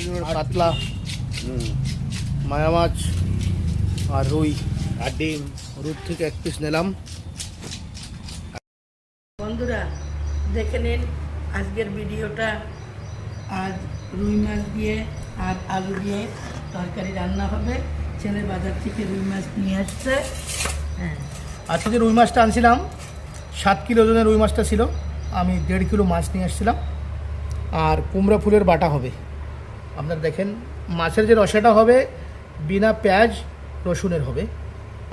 কাতলা, মায়া মাছ আর রুই আর ডিম। রুই থেকে এক পিস নিলাম। বন্ধুরা দেখে নিন আজকের ভিডিওটা। আজ রুই মাছ দিয়ে আর আলু দিয়ে তরকারি রান্না হবে। ছেলে বাজার থেকে রুই মাছ নিয়ে আসছে। হ্যাঁ, আজকে যে রুই মাছটা আনছিলাম 7 কিলো ওজনের রুই মাছটা ছিল, আমি 1.5 কিলো মাছ নিয়ে আসছিলাম। আর কুমড়া ফুলের বাটা হবে। আপনারা দেখেন মাছের যে রসাটা হবে বিনা পেঁয়াজ রসুনের হবে।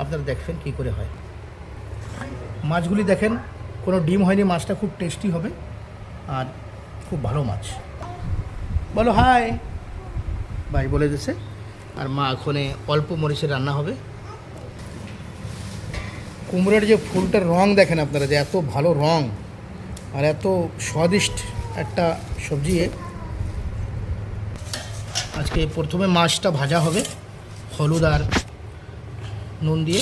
আপনারা দেখবেন কী করে হয়। মাছগুলি দেখেন কোনো ডিম হয়নি, মাছটা খুব টেস্টি হবে আর খুব ভালো মাছ। বলো হাই, ভাই বলে দিয়েছে। আর মা এখানে অল্প মরিচের রান্না হবে। কুমড়োর যে ফুলটার রং দেখেন আপনারা, যে এত ভালো রং আর এত স্বাদিষ্ট একটা সবজি। আজকে প্রথমে মাছটা ভাজা হবে হলুদ আর নুন দিয়ে।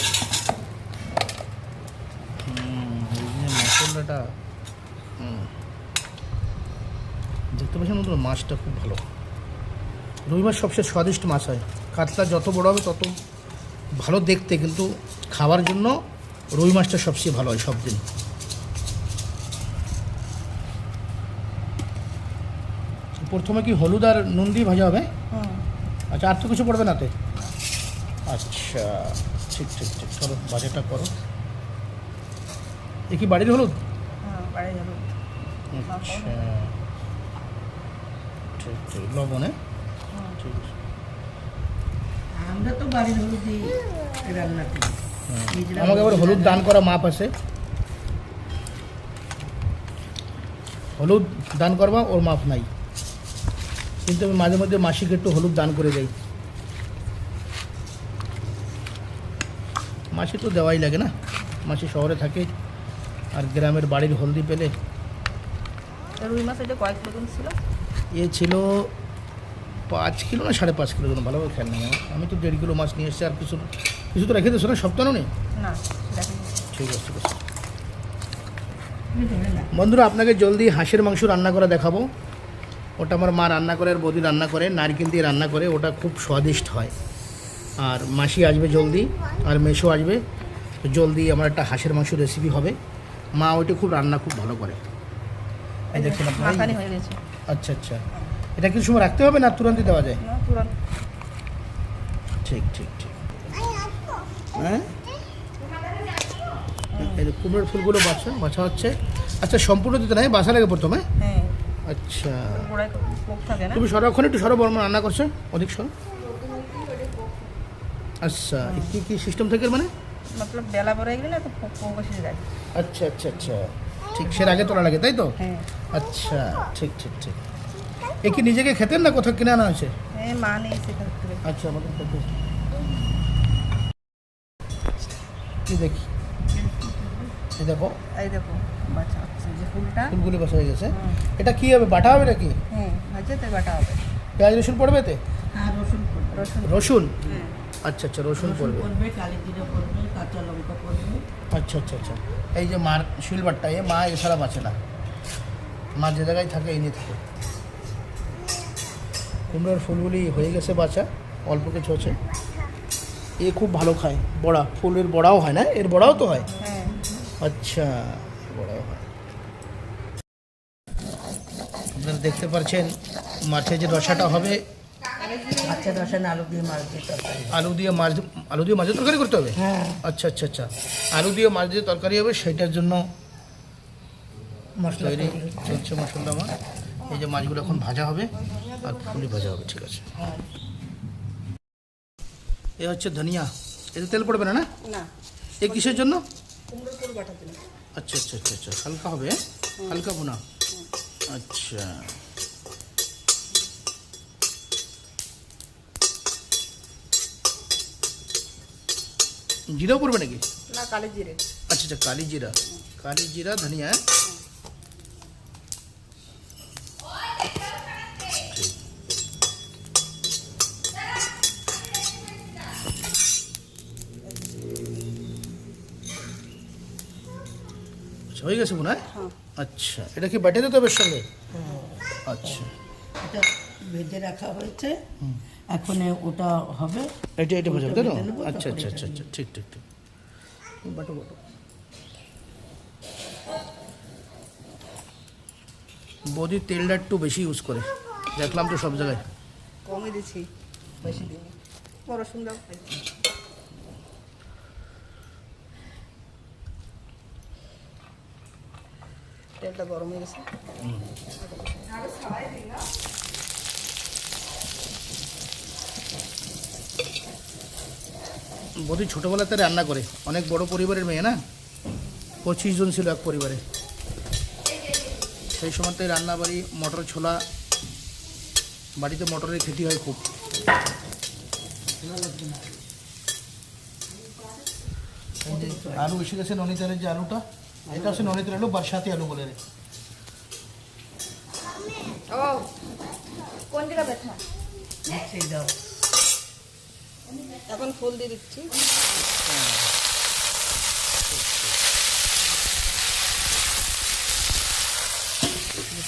মশলাটা দেখতে পাচ্ছেন বন্ধুরা, মাছটা খুব ভালো। রুই মাছ সবচেয়ে স্বাদিষ্ট মাছ হয়। কাতলা যত বড় হবে তত ভালো দেখতে, কিন্তু খাওয়ার জন্য রুই মাছটা সবচেয়ে ভালো হয় সব দিন। প্রথমে কি হলুদ আর নুন দিয়ে ভাজা হবে? আচ্ছা, আর তো কিছু পড়বে না তে? আচ্ছা, ঠিক ঠিক ঠিক, চলো ভাজাটা করো। এ কি বাড়ির হলুদ? আচ্ছা, ঠিক ঠিক, লবণে ঠিক আছে। আমরা তো বাড়ির হলুদই রান্না করি। আমাকে আবার হলুদ দান করা মাপ আছে, হলুদ দান করবা ওর মাপ নাই, কিন্তু আমি মাঝে মধ্যে মাসিকে একটু হলুদ দান করে যাই। মাসি তো দেওয়াই লাগে না, মাসি শহরে থাকে আর গ্রামের বাড়ির হলদি পেলে। রুই মাছ এটা কয়েক কিলো ছিল? এ ছিল 5 কিলো না 5.5 কিলো, জন্য ভালোভাবে খেয়াল নেই আমার। আমি তো 1.5 কিলো মাছ নিয়ে এসেছি। আর কিছু কিছু তো রেখে দিয়েছো না, সপ্তাহ নেই? না, ঠিক আছে ঠিক আছে। বন্ধুরা, আপনাকে জলদি হাঁসের মাংস রান্না করে দেখাবো। ওটা আমার মা রান্না করে আর বৌদি রান্না করে, নারকেল দিয়ে রান্না করে, ওটা খুব স্বাদিষ্ট হয়। আর মাসি আসবে জলদি, আর মেশো আসবে জলদি। আমার একটা হাঁসের মাংস রেসিপি হবে। মা ওইটা খুব রান্না খুব ভালো করে। এই দেখছেন আপনারা। মাখানি হয়ে গেছে। আচ্ছা আচ্ছা, এটা কিছু সময় রাখতে হবে না তুরন্ত দেওয়া যায়? না, তুরন্ত। ঠিক ঠিক ঠিক। হ্যাঁ, এই কুমড়োর ফুলগুলো বাছা হচ্ছে। আচ্ছা, সম্পূর্ণ দিতে নাই, বাসা লাগে প্রথমে? হ্যাঁ। আচ্ছা, গোড়ায় তো পোক থাকে না। তুমি সরক্ষণ একটু সরো, বর্মা রান্না করছে অধিক সর। আচ্ছা, কি কি সিস্টেম থেকে মানে? মতলব বেলা পরে গেলে না তো পোক এসে যায়। আচ্ছা আচ্ছা আচ্ছা, ঠিক সের আগে তোলা লাগে তাই তো? হ্যাঁ। আচ্ছা, ঠিক ঠিক ঠিক। এ কি নিজেকে খেতেন না কোথাও কিনে আনা হয়েছে? হ্যাঁ, মা নিয়ে সেখান থেকে। আচ্ছা, আমাদের খেতে কি দেখি, এই দেখো এই দেখো বাচ্চা হচ্ছে যে ফুলটা। ফুলগুলি বসা হয়ে গেছে। এটা কি হবে, বাটা হবে নাকি? হ্যাঁ, ভাজতে বাটা হবে। পেঁয়াজ রসুন পড়বে এতে? আর রসুন পড়বে। রসুন। রসুন? হ্যাঁ। আচ্ছা আচ্ছা, রসুন পড়বে। পড়বে, কালি জিরা পড়বে, কাঁচা লঙ্কা পড়বে। আচ্ছা আচ্ছা আচ্ছা। এই যে মার শিলবাটটা, এ মা এছাড়া বাঁচে না। মা যে জায়গায় থাকে এই নিয়ে থাকে। কুমড়োর ফুলগুলি হয়ে গেছে বাছা, অল্প কিছু আছে। এ খুব ভালো খায় বড়া, ফুলের বড়াও হয় না? এর বড়াও তো হয়? হ্যাঁ। আচ্ছা, বড়াও হয়। আপনারা দেখতে পাচ্ছেন মাছের যে রসাটা হবে। আচ্ছা, রসুন আলু দিয়ে মাছ দিয়ে তরকারি। আলু দিয়ে মাছের তরকারি করতে হবে? হ্যাঁ। আচ্ছা আচ্ছা আচ্ছা, আলু দিয়ে মাছ দিয়ে তরকারি হবে, সেটার জন্য মশলা তৈরি চলছে মশলা। আমার এই যে মাছগুলো এখন ভাজা হবে আর ফুলি ভাজা হবে। ঠিক আছে। এ হচ্ছে ধনিয়া, এতে তেল পড়বে না? না, না। এ কিসের জন্য? কুমড়োর ফুল বাটা দিলাম। আচ্ছা আচ্ছা আচ্ছা আচ্ছা, হালকা হবে, হালকা ভুনা। আচ্ছা, জিরাও পড়বে নাকি? না, কালি জিরে। আচ্ছা আচ্ছা, কালি জিরা ধনিয়া। আচ্ছা, হয়ে গেছে মনে হয়। হ্যাঁ। আচ্ছা, এটা কি বেটে দিতে হবে এর সঙ্গে? আচ্ছা, এটা ভেজে রাখা হয়েছে, এখন ওটা হবে। এটা ভাজা হবে তাই তো? ভেজে নেবো, আচ্ছা তারপরে আচ্ছা এটা আচ্ছা আচ্ছা, দিয়ে ঠিক ঠিক ঠিক। বাটো বাটো। বৌদি তেলটা একটু বেশি ইউজ করে, দেখলাম তো সব জায়গায়। কমই দিছি, বেশি দিন বড় সুন্দর খাইছি। তেলটা গরম হয়ে গেছে। বৌদি ছোটোবেলাতে রান্না করে, অনেক বড় পরিবারের মেয়ে না, 25 জন ছিল এক পরিবারে। সেই সময়তে রান্না বাড়ি, মটর ছোলা, বাড়িতে মটরের খেতি হয় খুব। আলু এসে গেছে ননিতালের যে আলুটা, এটা হচ্ছে ননিতাল আলু, বারসাতি আলু বলে রে। ও কোন জায়গা ব্যথা? মিক্সি দাও। এখন ফুল দিয়ে দিচ্ছি।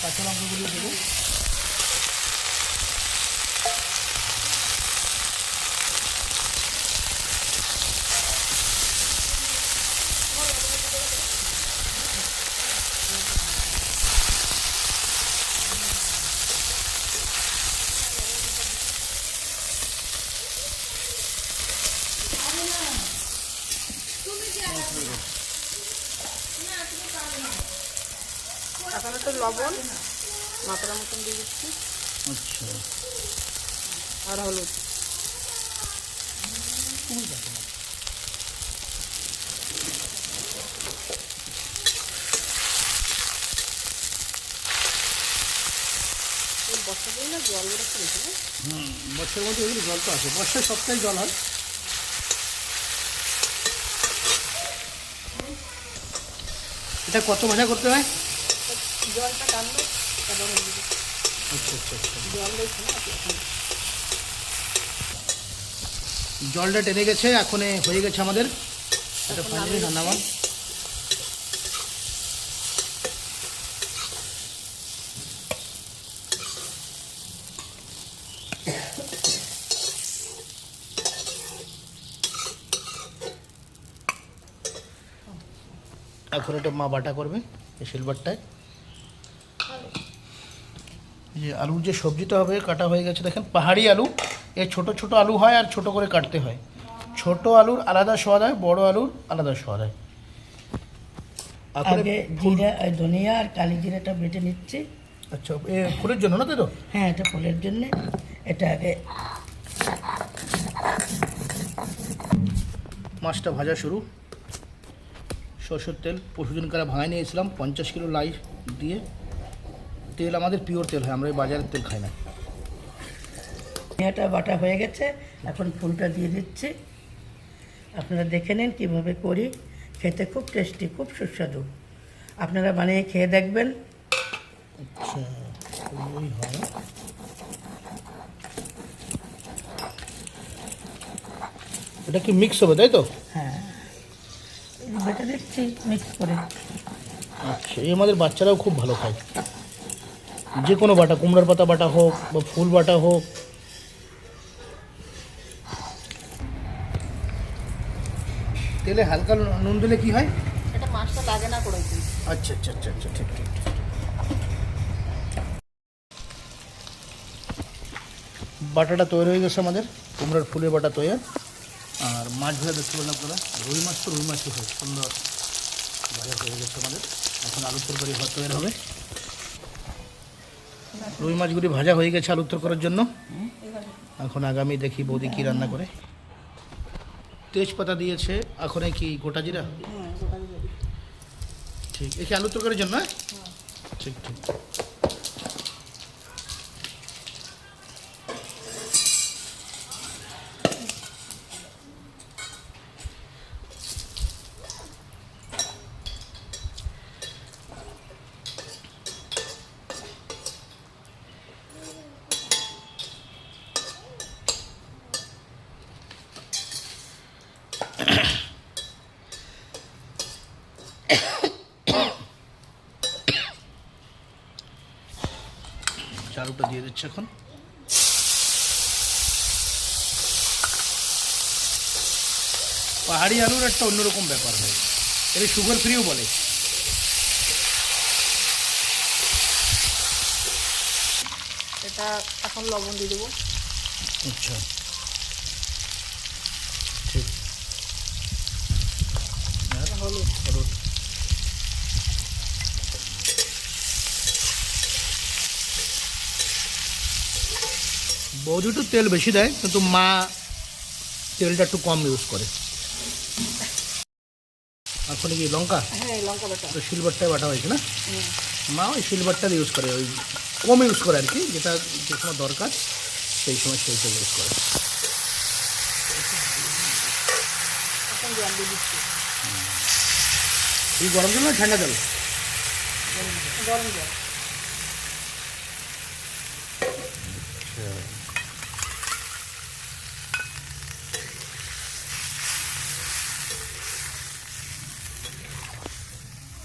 কাঁচা লঙ্কাগুলো দেবো। এখন একটু লবণ মাত্রা মতন দিয়ে দিচ্ছি, আচ্ছা, আর হলুদ। বর্ষা দিন না জল বেরোচ্ছে বেশি না? বর্ষার মধ্যে এগুলো জল তো আছে, বর্ষায় সপ্তাহে জল হয়। এটা কত ভাজা করতে হয়? জলটা টানবে তারপর হলুদ দিবি। আচ্ছা আচ্ছা আচ্ছা। জল দিয়েছি না এখন। জলটা টেনে গেছে, এখন হয়ে গেছে আমাদের এটা এখন ফাইনালি নামিয়ে রান্নাবান। এখন এটা মা বাটা করবে এই সিলভারটায়। এই যে আলুর যে সবজিটা হবে কাটা হয়ে গেছে, দেখেন পাহাড়ি আলু, এই ছোট ছোট আলু হয় আর ছোট করে কাটতে হয়। ছোট আলুর আলাদা স্বাদ হয়, বড় আলুর আলাদা স্বাদ হয়। এখন আগে জিরা, ধনিয়া আর কালি জিরাটা বেটে নিচ্ছি। আচ্ছা, ফুলের জন্য না তাই তো? হ্যাঁ, এটা ফুলের জন্য। এটা আগে মাছটা ভাজা শুরু। সরষের তেল পশুজন কারা ভাঙায় নিয়েছিলাম 50 কিলো লাই দিয়ে। তেল আমাদের পিওর তেল হয়, আমরা এই বাজারের তেল খাই না। ধনিয়াটা বাটা হয়ে গেছে, এখন ফুলটা দিয়ে দিচ্ছি। আপনারা দেখে নিন কীভাবে করি, খেতে খুব টেস্টি, খুব সুস্বাদু। আপনারা বানিয়ে খেয়ে দেখবেন। আচ্ছা, ওই হয়। এটা কি মিক্স হবে তাই তো? হ্যাঁ, এই যে বেটে দিচ্ছি মিক্স করে। আচ্ছা, এই আমাদের বাচ্চারাও খুব ভালো খায়, যে কোনো বাটা, কুমড়ার পাতা বাটা হোক বা ফুল বাটা হোক। তেলে হালকা নুন দিলে কি হয়? এটা মাছটা লাগে না করে দিই। আচ্ছা আচ্ছা আচ্ছা আচ্ছা, ঠিক ঠিক ঠিক। বাটাটা তৈরি হয়ে গেছে আমাদের, কুমড়ার ফুলের বাটা তৈরি। আর মাছ ভাজা দেখতে পেলাম আপনারা, রুই মাছ তো রুই মাছই হয়, সুন্দর ভাজা হয়ে গেছে আমাদের। এখন আলুর তরকারি ভাত তৈরি হবে। রুই মাছগুলি ভাজা হয়ে গেছে আলুর তরকারির জন্য। এখন আগামী দেখি বৌদি কী রান্না করে। তেজপাতা দিয়েছে, এখন কি গোটা জিরা? হ্যাঁ, গোটা দিয়ে দিই। ঠিক, একে আলুর তরকারির জন্য? ঠিক ঠিক। আলুটা দিয়ে দিচ্ছে এখন। পাহাড়ি আলুর একটা অন্যরকম ব্যাপার হয়, এটা সুগার ফ্রিও বলে। এটা এখন লবণ দিয়ে দেবো। আচ্ছা ঠিক। আর হলুদ। হলুদ। বৌদি একটু তেল বেশি দেয়, কিন্তু মা তেলটা একটু কম ইউজ করে। এখন কি লঙ্কা হ্যাঁ, লঙ্কা বাটা। তো সিলভারটায় বাটা হয়েছে না? হুম। মা ওই সিলভারটা ইউজ করে, ওই কম ইউজ করে আর কি, যেটা যে সময় দরকার সেই সময় সেইটা ইউজ করে। এখন জল দিয়ে দিচ্ছি। এই গরম জল না ঠান্ডা জল? গরম জল।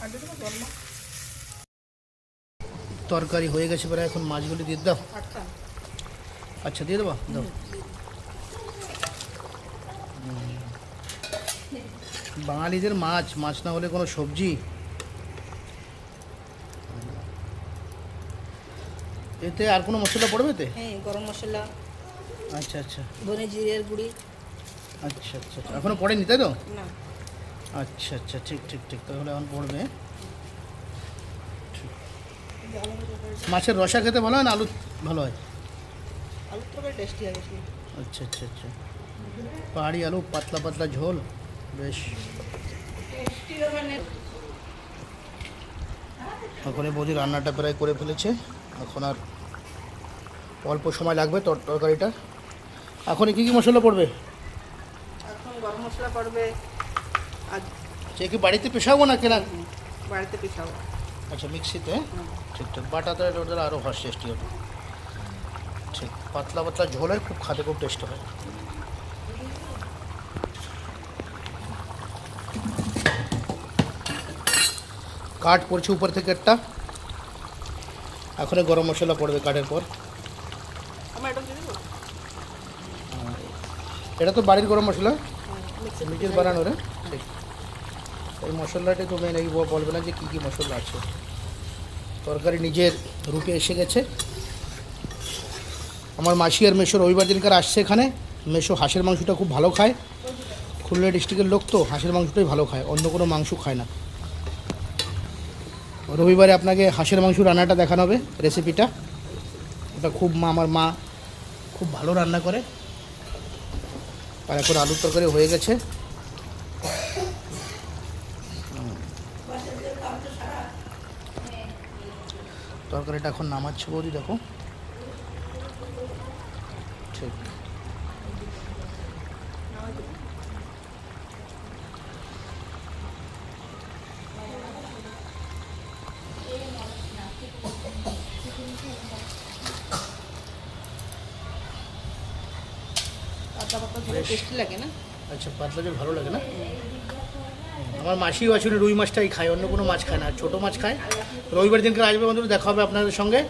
আর দিয়ে দেবো জল না? তরকারি হয়ে গেছে প্রায়, এখন মাছগুলি দিয়ে দাও। আটটা। আচ্ছা দিয়ে দেবো, দাও। বাঙালিদের মাছ, মাছ না হলে কোনো সবজি। এতে আর কোনো মশলা পড়বে এতে? হ্যাঁ, গরম মশলা, আচ্ছা আচ্ছা ধনে জিরের গুঁড়ি। আচ্ছা আচ্ছা আচ্ছা, এখনো পড়েনি তাই তো? না, আচ্ছা আচ্ছা ঠিক ঠিক ঠিক, তাহলে এখন পড়বে। ঠিক। মাছের রসা খেতে ভালো হয় না আলু ভালো হয়? আলুর তরকারি টেস্টি হয় বেশি। আচ্ছা আচ্ছা আচ্ছা, পাহাড়ি আলু পাতলা পাতলা ঝোল, বেশ। এখন এই বৌদি রান্নাটা প্রায় করে ফেলেছে, এখন আর অল্প সময় লাগবে তরকারিটা। এখন কী কী মশলা পড়বে? এখন গরম মশলা পড়বে। আর সে কি বাড়িতে পেশাবো না কেনা? বাড়িতে পিসাবো। আচ্ছা মিক্সিতে, ঠিক ঠিক, বাটাতে ওটা আরও ভালো টেস্টি হবে। ঠিক, পাতলা পাতলা ঝোল হয়, খুব খেতে খুব টেস্ট হয়। কাঠ পড়ছে উপর থেকে একটা, এখন গরম মশলা পড়বে কাঠের পর। আমার এটা দিয়ে দেবো। এটা তো বাড়ির গরম মশলা, মিক্সি নিজের বানানো রে। ঠিক, এই মশলাটাই তো মেন, এই বলবে না যে কী কী মশলা আছে। তরকারি নিজের রূপে এসে গেছে। আমার মাসি আর মেশো রবিবার দিনকার আসছে এখানে। মেশো হাঁসের মাংসটা খুব ভালো খায়, খুলনা ডিস্ট্রিক্টের লোক তো হাঁসের মাংসটাই ভালো খায়, অন্য কোনো মাংস খায় না। রবিবারে আপনাকে হাঁসের মাংস রান্নাটা দেখানো হবে, রেসিপিটা। ওটা খুব আমার মা খুব ভালো রান্না করে। আর এখন আলুর তরকারি হয়ে গেছে। তরকারিটা এখন নামাচ্ছে বৌদি, দেখো। ঠিক, পাতলা পাতলা ঝোলে টেস্টি লাগে না? আচ্ছা পাতলা ঝোল ভালো লাগে না? আমার মাসিও আসলে রুই মাছটাই খায়, অন্য কোনো মাছ খায় না, ছোটো মাছ খায়। রবিবার দিনকে আসবে বন্ধুরা, দেখা হবে আপনাদের সঙ্গে।